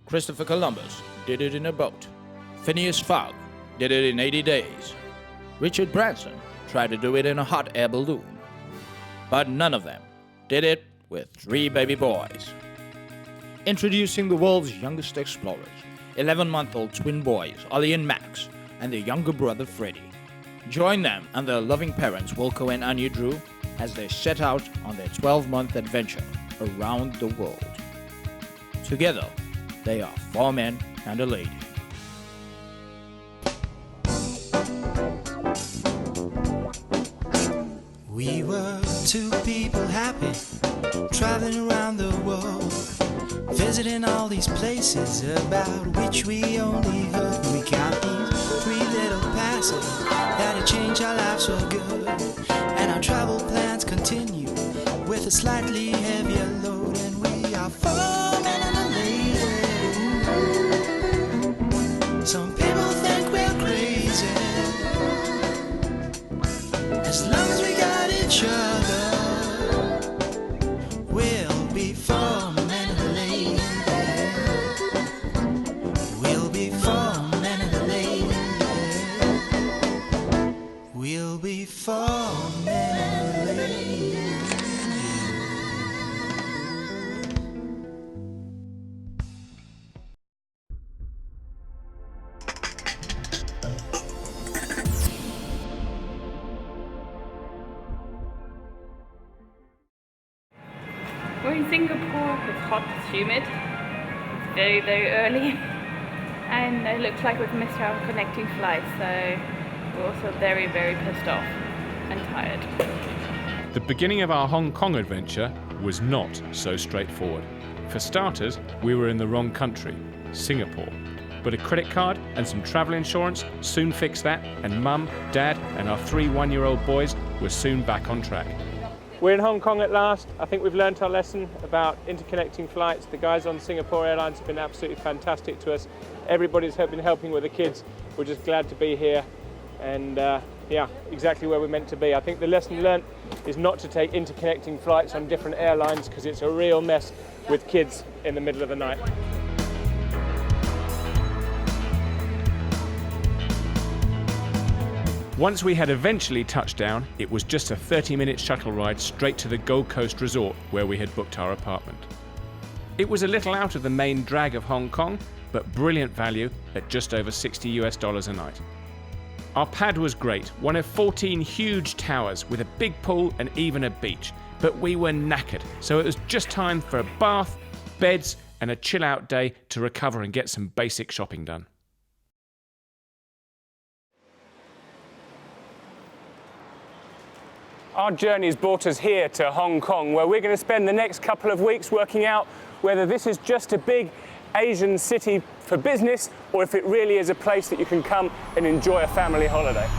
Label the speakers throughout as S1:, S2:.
S1: Christopher Columbus did it in a boat. Phineas Fogg did it in 80 days. Richard Branson tried to do it in a hot air balloon. But none of them did it with 3 baby boys. Introducing the world's youngest explorers, 11-month-old twin boys Ollie and Max, and their younger brother Freddie. Join them and their loving parents Wilco and Anya Drew as they set out on their 12-month adventure around the world. Together, they are 4 men and a lady.
S2: We were 2 people happy, traveling around the world, visiting all these places about which we only heard. We count these 3 little passes that'll change our lives for good, and our travel plans continue with a slightly heavier load. And we are 4 men and a lady. Some people think we're crazy, as long as we got each other, we'll be 4 men and a lady. We'll be 4 men and a lady. We'll be 4 men and a lady.
S3: We're in Singapore. It's hot, it's humid, it's very, very early, and it looks like we've missed our connecting flight, so we're also very, very pissed off and tired.
S4: The beginning of our Hong Kong adventure was not so straightforward. For starters, we were in the wrong country, Singapore. But a credit card and some travel insurance soon fixed that, and Mum, Dad, and our 3 one-year-old boys were soon back on track. We're in Hong Kong at last. I think we've learnt our lesson about interconnecting flights. The guys on Singapore Airlines have been absolutely fantastic to us. Everybody's been helping with the kids. We're just glad to be here, and yeah, exactly where we're meant to be. I think the lesson learnt is not to take interconnecting flights on different airlines, because it's a real mess with kids in the middle of the night. Once we had eventually touched down, it was just a 30-minute shuttle ride straight to the Gold Coast resort where we had booked our apartment. It was a little out of the main drag of Hong Kong, but brilliant value at just over $60 a night. Our pad was great, one of 14 huge towers with a big pool and even a beach, but we were knackered, so it was just time for a bath, beds, and a chill-out day to recover and get some basic shopping done. Our journey's brought us here to Hong Kong, where we're going to spend the next couple of weeks working out whether this is just a big Asian city for business, or if it really is a place that you can come and enjoy a family holiday.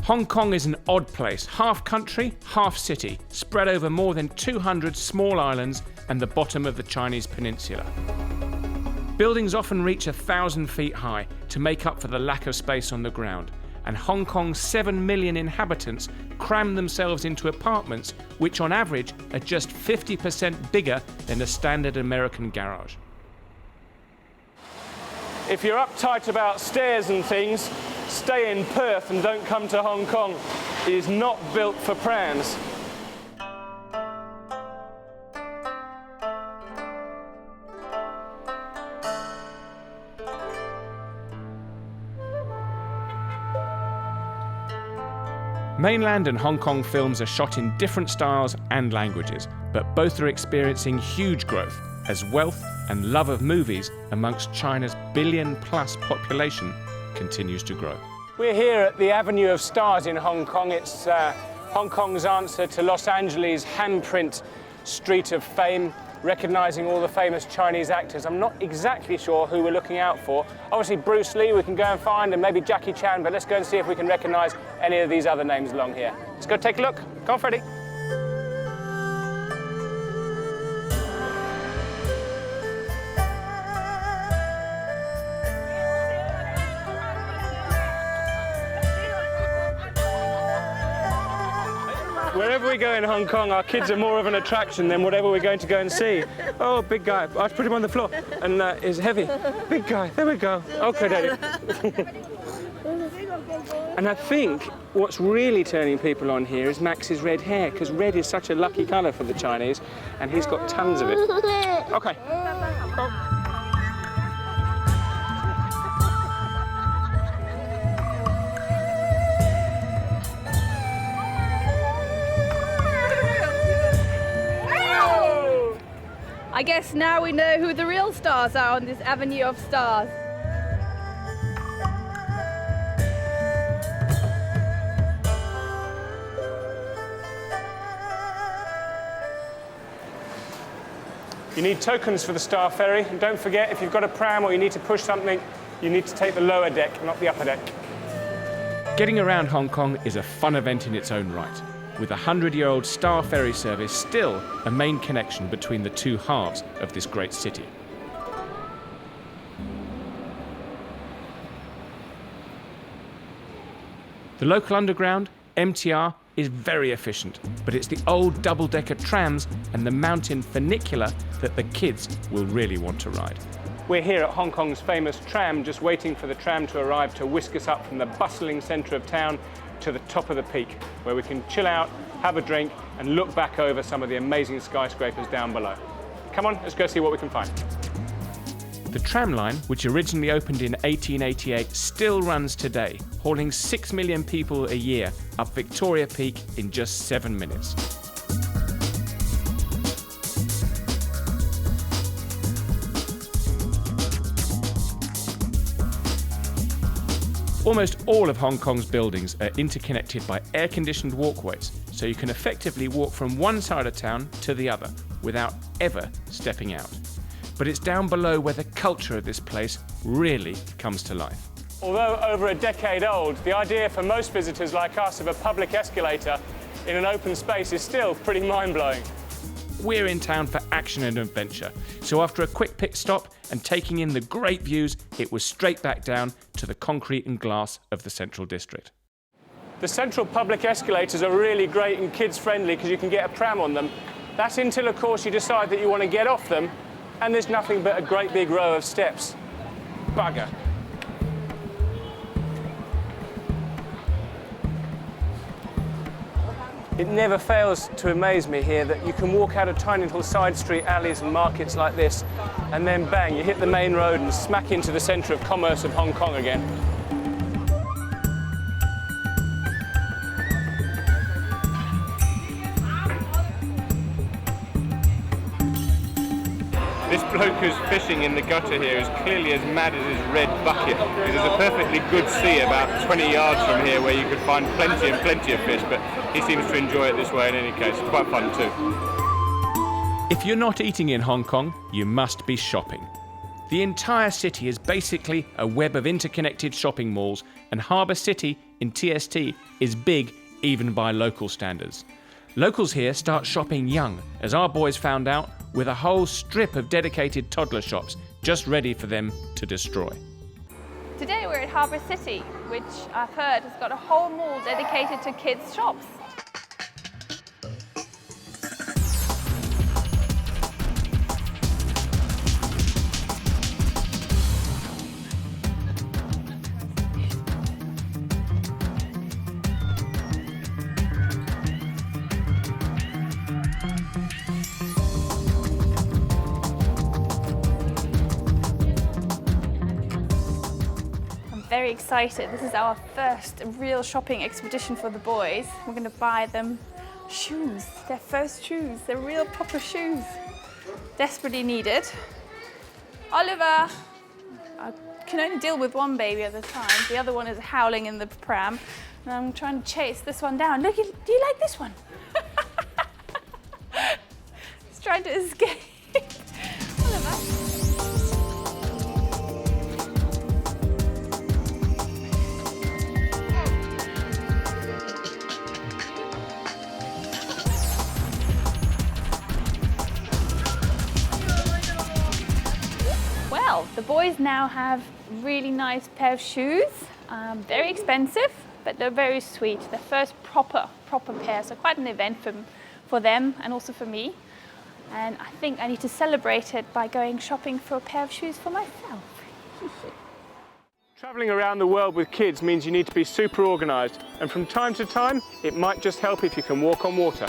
S4: Hong Kong is an odd place, half country, half city, spread over more than 200 small islands and the bottom of the Chinese peninsula. Buildings often reach 1,000 feet high to make up for the lack of space on the ground, and Hong Kong's 7 million inhabitants cram themselves into apartments which on average are just 50% bigger than a standard American garage. If you're uptight about stairs and things, stay in Perth and don't come to Hong Kong. It is not built for prams. Mainland and Hong Kong films are shot in different styles and languages, but both are experiencing huge growth as wealth and love of movies amongst China's billion-plus population continues to grow. We're here at the Avenue of Stars in Hong Kong. It's Hong Kong's answer to Los Angeles' handprint street of fame, recognising all the famous Chinese actors. I'm not exactly sure who we're looking out for. Obviously Bruce Lee we can go and find, and maybe Jackie Chan, but let's go and see if we can recognise any of these other names along here. Let's go take a look. Come on, Freddie. Wherever we go in Hong Kong, our kids are more of an attraction than whatever we're going to go and see. Oh, big guy. I've put him on the floor, and it's heavy. Big guy. There we go. Okay, Daddy. And I think what's really turning people on here is Max's red hair, because red is such a lucky colour for the Chinese, and he's got tons of it. Okay.
S3: I guess now we know who the real stars are on this avenue of stars.
S4: You need tokens for the Star Ferry, and don't forget, if you've got a pram or you need to push something, you need to take the lower deck, not the upper deck. Getting around Hong Kong is a fun event in its own right, with a 100-year-old Star Ferry service still a main connection between the two halves of this great city. The local underground, MTR, is very efficient, but it's the old double-decker trams and the mountain funicular that the kids will really want to ride. We're here at Hong Kong's famous tram, just waiting for the tram to arrive to whisk us up from the bustling centre of town to the top of the peak, where we can chill out, have a drink, and look back over some of the amazing skyscrapers down below. Come on, let's go see what we can find. The tram line, which originally opened in 1888, still runs today, hauling 6 million people a year up Victoria Peak in just 7 minutes. Almost all of Hong Kong's buildings are interconnected by air-conditioned walkways, so you can effectively walk from one side of town to the other without ever stepping out. But it's down below where the culture of this place really comes to life. Although over a decade old, the idea for most visitors like us of a public escalator in an open space is still pretty mind-blowing. We're in town for action and adventure, so after a quick pit stop and taking in the great views, it was straight back down to the concrete and glass of the Central District. The central public escalators are really great and kids-friendly because you can get a pram on them. That's until, of course, you decide that you want to get off them, and there's nothing but a great big row of steps. Bugger. It never fails to amaze me here that you can walk out of tiny little side street alleys and markets like this, and then bang, you hit the main road and smack into the centre of commerce of Hong Kong again. This bloke who's fishing in the gutter here is clearly as mad as his red bucket. There's a perfectly good sea about 20 yards from here where you could find plenty of fish, but he seems to enjoy it this way in any case. It's quite fun too. If you're not eating in Hong Kong, you must be shopping. The entire city is basically a web of interconnected shopping malls, and Harbour City in TST is big even by local standards. Locals here start shopping young, as our boys found out, with a whole strip of dedicated toddler shops just ready for them to destroy.
S3: Today we're at Harbour City, which I've heard has got a whole mall dedicated to kids' shops. Very excited. This is our first real shopping expedition for the boys. We're going to buy them shoes, their first shoes, their real proper shoes. Desperately needed. Oliver! I can only deal with one baby at a time. The other one is howling in the pram. And I'm trying to chase this one down. Look, do you like this one? He's trying to escape. Oliver. Well, the boys now have a really nice pair of shoes, very expensive, but they're very sweet. Their first proper pair, so quite an event for them and also for me. And I think I need to celebrate it by going shopping for a pair of shoes for myself.
S4: Travelling around the world with kids means you need to be super organised, and from time to time, it might just help if you can walk on water.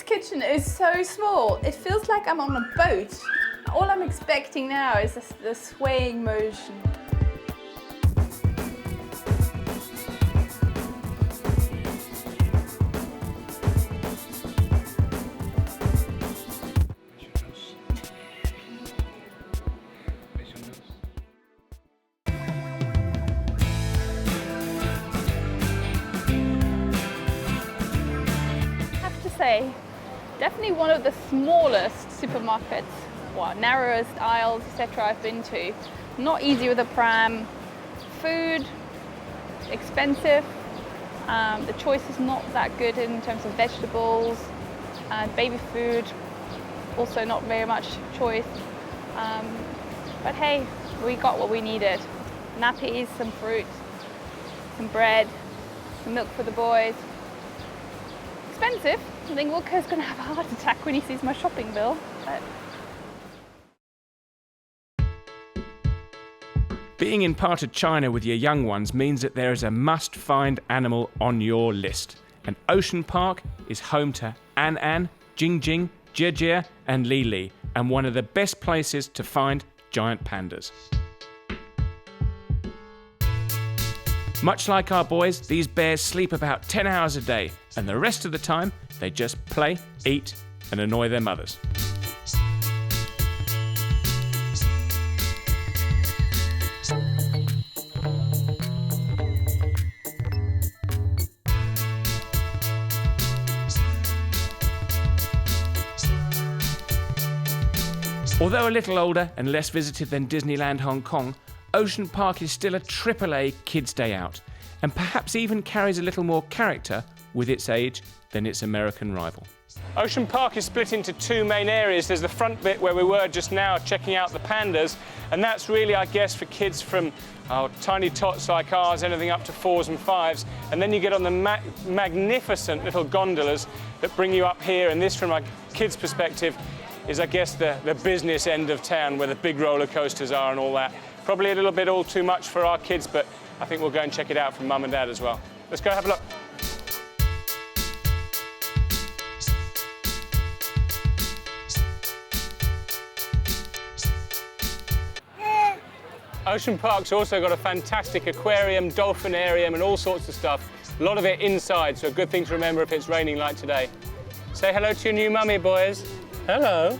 S3: Kitchen is so small. It feels like I'm on a boat. All I'm expecting now is the swaying motion. Definitely one of the smallest supermarkets, narrowest aisles, etc. I've been to. Not easy with a pram. Food, expensive. The choice is not that good in terms of vegetables. Baby food, also not very much choice. But hey, we got what we needed. Nappies, some fruit, some bread, some milk for the boys. Expensive. I think Wilco's going to have a heart attack when he sees my shopping bill. But...
S4: Being in part of China with your young ones means that there is a must-find animal on your list. And Ocean Park is home to An, Jingjing, Jie, and Li, and one of the best places to find giant pandas. Much like our boys, these bears sleep about 10 hours a day, and the rest of the time they just play, eat, and annoy their mothers. Although a little older and less visited than Disneyland Hong Kong, Ocean Park is still a AAA kids' day out, and perhaps even carries a little more character with its age than its American rival. Ocean Park is split into two main areas. There's the front bit where we were just now checking out the pandas, and that's really, I guess, for kids from tiny tots like ours, anything up to 4s and 5s, and then you get on the magnificent little gondolas that bring you up here, and this, from a kid's perspective, is, I guess, the business end of town where the big roller coasters are and all that. Probably a little bit all too much for our kids, but I think we'll go and check it out from Mum and Dad as well. Let's go have a look. Ocean Park's also got a fantastic aquarium, dolphinarium, and all sorts of stuff. A lot of it inside, so a good thing to remember if it's raining like today. Say hello to your new mummy, boys. Hello.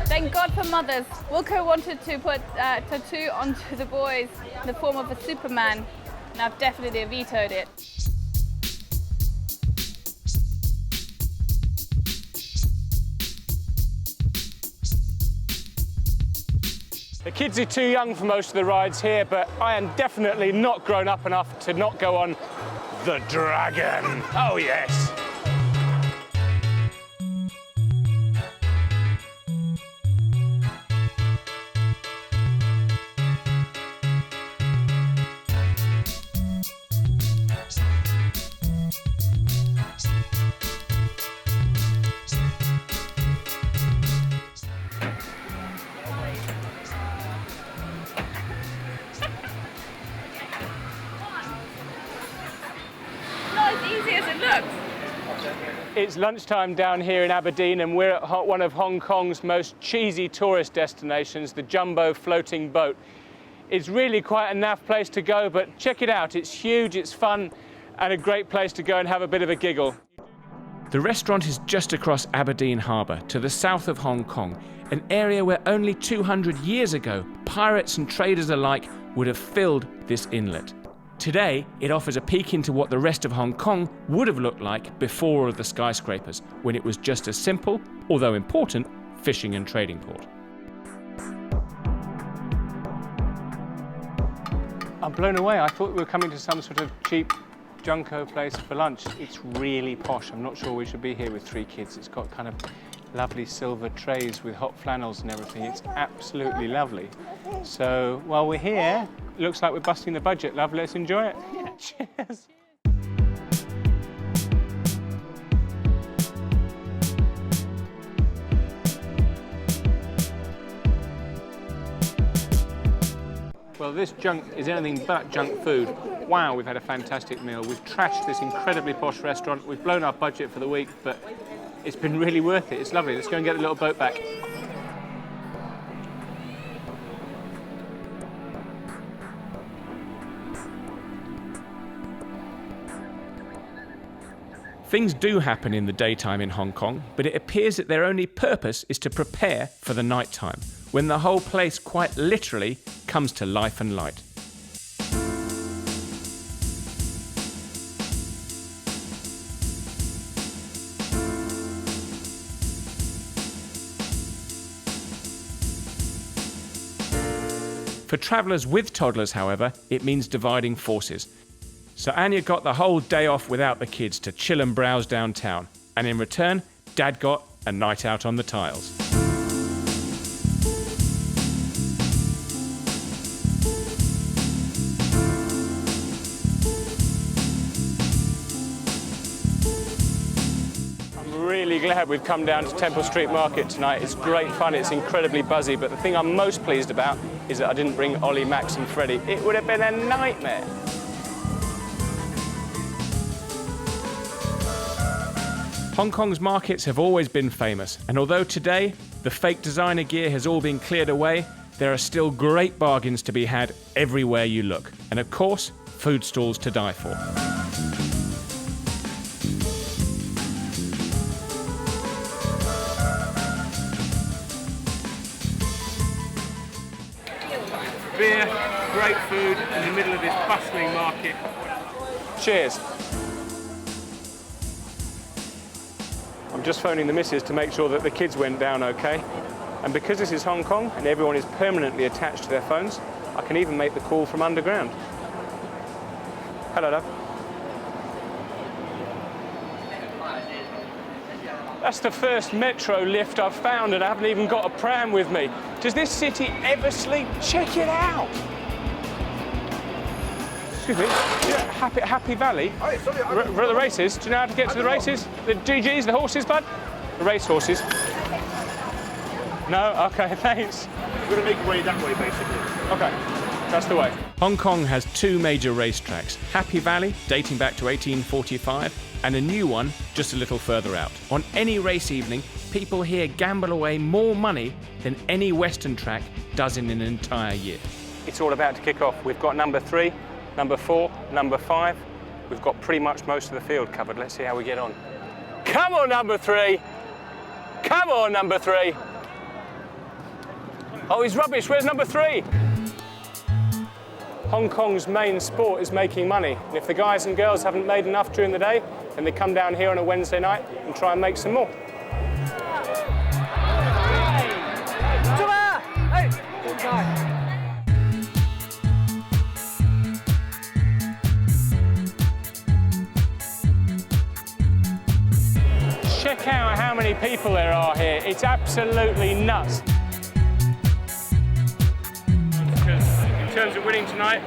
S3: Thank God for mothers. Wilco wanted to put a tattoo onto the boys in the form of a Superman, and I've definitely vetoed it.
S4: The kids are too young for most of the rides here, but I am definitely not grown up enough to not go on the Dragon. Oh yes.
S3: Not as easy as it looks.
S4: It's lunchtime down here in Aberdeen and we're at one of Hong Kong's most cheesy tourist destinations, the Jumbo Floating Boat. It's really quite a naff place to go, but check it out. It's huge, it's fun, and a great place to go and have a bit of a giggle. The restaurant is just across Aberdeen Harbour, to the south of Hong Kong, an area where only 200 years ago, pirates and traders alike would have filled this inlet. Today, it offers a peek into what the rest of Hong Kong would have looked like before all of the skyscrapers, when it was just a simple, although important, fishing and trading port. I'm blown away. I thought we were coming to some sort of cheap Junko place for lunch. It's really posh. I'm not sure we should be here with 3 kids. It's got kind of lovely silver trays with hot flannels and everything. It's absolutely lovely. So while we're here, it looks like we're busting the budget, love. Let's enjoy it. Yeah. Cheers. Well, this junk is anything but junk food. Wow, we've had a fantastic meal. We've trashed this incredibly posh restaurant. We've blown our budget for the week, but it's been really worth it. It's lovely. Let's go and get the little boat back. Things do happen in the daytime in Hong Kong, but it appears that their only purpose is to prepare for the nighttime, when the whole place quite literally comes to life and light. For travellers with toddlers, however, it means dividing forces. So Anya got the whole day off without the kids to chill and browse downtown. And in return, Dad got a night out on the tiles. I'm really glad we've come down to Temple Street Market tonight. It's great fun, it's incredibly buzzy, but the thing I'm most pleased about is that I didn't bring Ollie, Max and Freddie. It would have been a nightmare. Hong Kong's markets have always been famous, and although today the fake designer gear has all been cleared away, there are still great bargains to be had everywhere you look. And of course, food stalls to die for. Beer, great food in the middle of this bustling market. Cheers. I'm just phoning the missus to make sure that the kids went down okay. And because this is Hong Kong and everyone is permanently attached to their phones, I can even make the call from underground. Hello, love. That's the first metro lift I've found and I haven't even got a pram with me. Does this city ever sleep? Check it out! Excuse me, Happy Valley? For the races? Do you know how to get to the races? The GGs, the horses, bud? The race horses? No? Okay, thanks.
S5: We're going to make our way that way, basically.
S4: Okay, that's the way. Hong Kong has 2 major racetracks. Happy Valley, dating back to 1845, and a new one just a little further out. On any race evening, people here gamble away more money than any Western track does in an entire year. It's all about to kick off. We've got number 3, number 4, number 5. We've got pretty much most of the field covered. Let's see how we get on. Come on, number 3. Come on, number 3. Oh, he's rubbish. Where's number 3? Hong Kong's main sport is making money. And if the guys and girls haven't made enough during the day, then they come down here on a Wednesday night and try and make some more. Check out how many people there are here. It's absolutely nuts. Because in terms of winning tonight,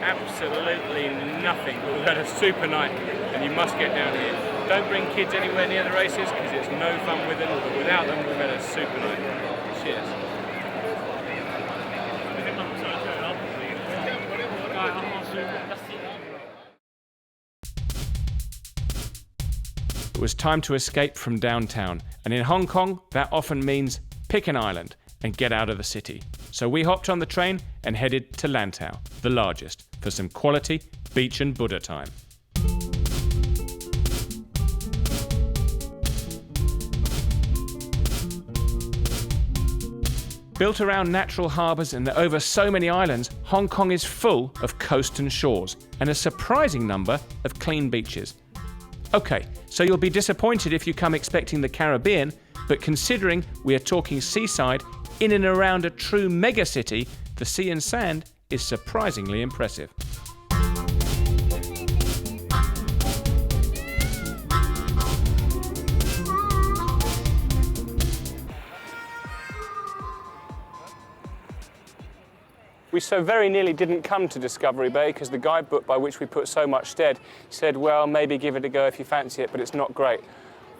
S4: absolutely nothing. But we've had a super night and you must get down here. Don't bring kids anywhere near the races because it's no fun with them, but without them we've had a super night. Cheers. was time to escape from downtown, and in Hong Kong, that often means pick an island and get out of the city. So we hopped on the train and headed to Lantau, the largest, for some quality beach and Buddha time. Built around natural harbours and over so many islands, Hong Kong is full of coast and shores, and a surprising number of clean beaches. Okay, so you'll be disappointed if you come expecting the Caribbean, but considering we are talking seaside in and around a true megacity, the sea and sand is surprisingly impressive. We so very nearly didn't come to Discovery Bay because the guidebook by which we put so much stead said, well, maybe give it a go if you fancy it, but it's not great.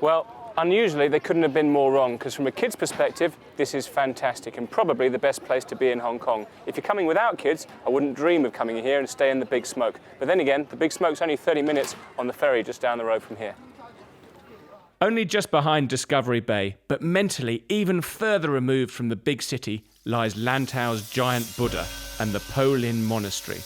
S4: Well, unusually, they couldn't have been more wrong, because from a kid's perspective, this is fantastic and probably the best place to be in Hong Kong. If you're coming without kids, I wouldn't dream of coming here and stay in the Big Smoke. But then again, the Big Smoke's only 30 minutes on the ferry just down the road from here. Only just behind Discovery Bay, but mentally even further removed from the big city, lies Lantau's giant Buddha and the Po Lin Monastery.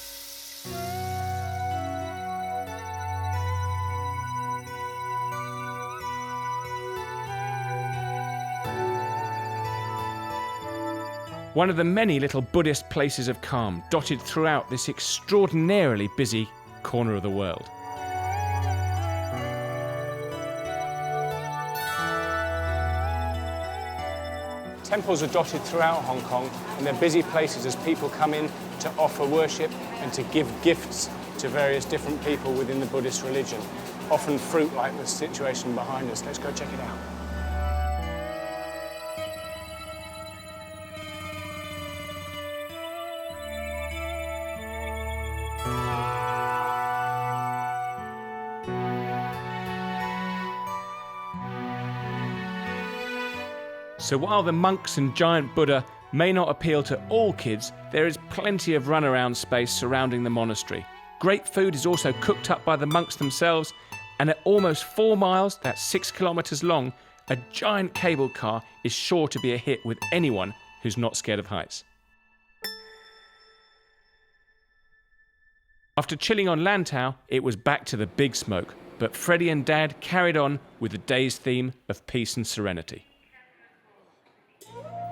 S4: One of the many little Buddhist places of calm dotted throughout this extraordinarily busy corner of the world. Temples are dotted throughout Hong Kong, and they're busy places as people come in to offer worship and to give gifts to various different people within the Buddhist religion. Often fruit, like the situation behind us. Let's go check it out. So while the monks and giant Buddha may not appeal to all kids, there is plenty of runaround space surrounding the monastery. Great food is also cooked up by the monks themselves, and at almost 4 miles, that's 6 kilometres long, a giant cable car is sure to be a hit with anyone who's not scared of heights. After chilling on Lantau, it was back to the Big Smoke, but Freddie and Dad carried on with the day's theme of peace and serenity.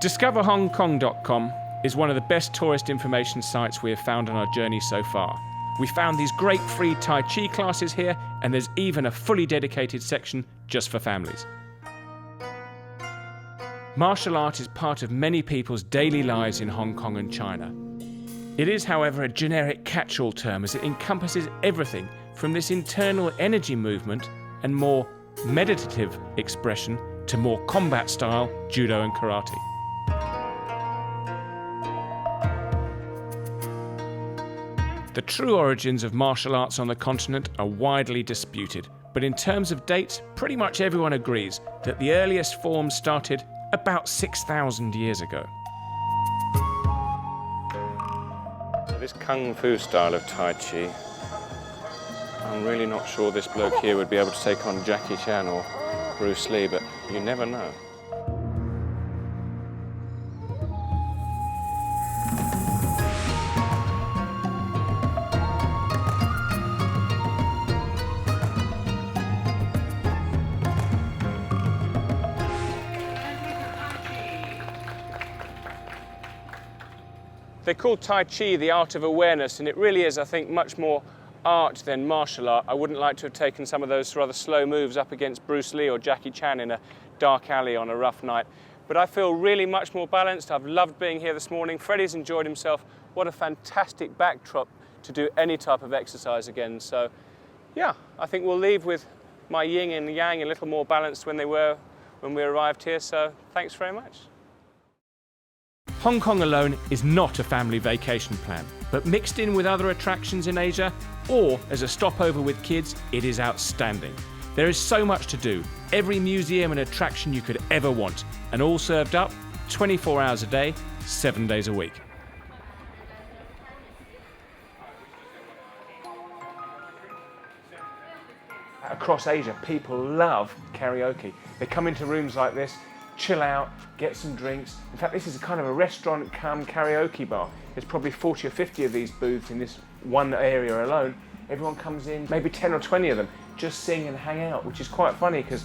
S4: DiscoverHongKong.com is one of the best tourist information sites we have found on our journey so far. We found these great free Tai Chi classes here, and there's even a fully dedicated section just for families. Martial art is part of many people's daily lives in Hong Kong and China. It is, however, a generic catch-all term, as it encompasses everything from this internal energy movement and more meditative expression to more combat-style judo and karate. The true origins of martial arts on the continent are widely disputed, but in terms of dates, pretty much everyone agrees that the earliest forms started about 6,000 years ago. This Kung Fu style of Tai Chi, I'm really not sure this bloke here would be able to take on Jackie Chan or Bruce Lee, but you never know. They call Tai Chi the art of awareness, and it really is, I think, much more art than martial art. I wouldn't like to have taken some of those rather slow moves up against Bruce Lee or Jackie Chan in a dark alley on a rough night. But I feel really much more balanced. I've loved being here this morning. Freddie's enjoyed himself. What a fantastic backdrop to do any type of exercise again. So, yeah, I think we'll leave with my yin and yang a little more balanced when they were when we arrived here. So, thanks very much. Hong Kong alone is not a family vacation plan, but mixed in with other attractions in Asia, or as a stopover with kids, it is outstanding. There is so much to do, every museum and attraction you could ever want, and all served up 24 hours a day, 7 days a week. across Asia, people love karaoke. They come into rooms like this, chill out, get some drinks. In fact, this is a kind of a restaurant cum karaoke bar. There's probably 40 or 50 of these booths in this one area alone. Everyone comes in, maybe 10 or 20 of them, just sing and hang out, which is quite funny because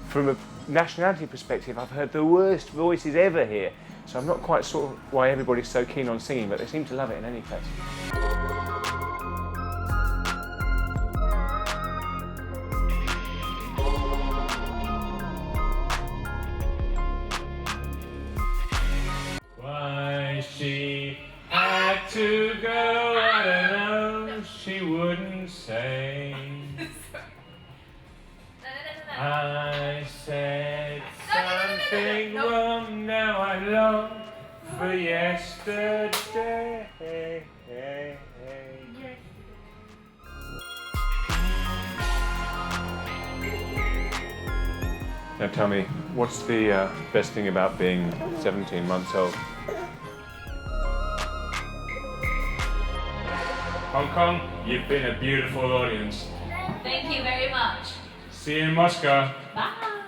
S4: from a nationality perspective, I've heard the worst voices ever here. So I'm not quite sure why everybody's so keen on singing, but they seem to love it in any case. Why she had to go, I don't know, she wouldn't say. I said something wrong, now I long for yesterday. Now tell me, what's the best thing about being 17 months old? Hong Kong, you've been a beautiful audience.
S3: Thank you very much.
S4: See you in Moscow.
S3: Bye.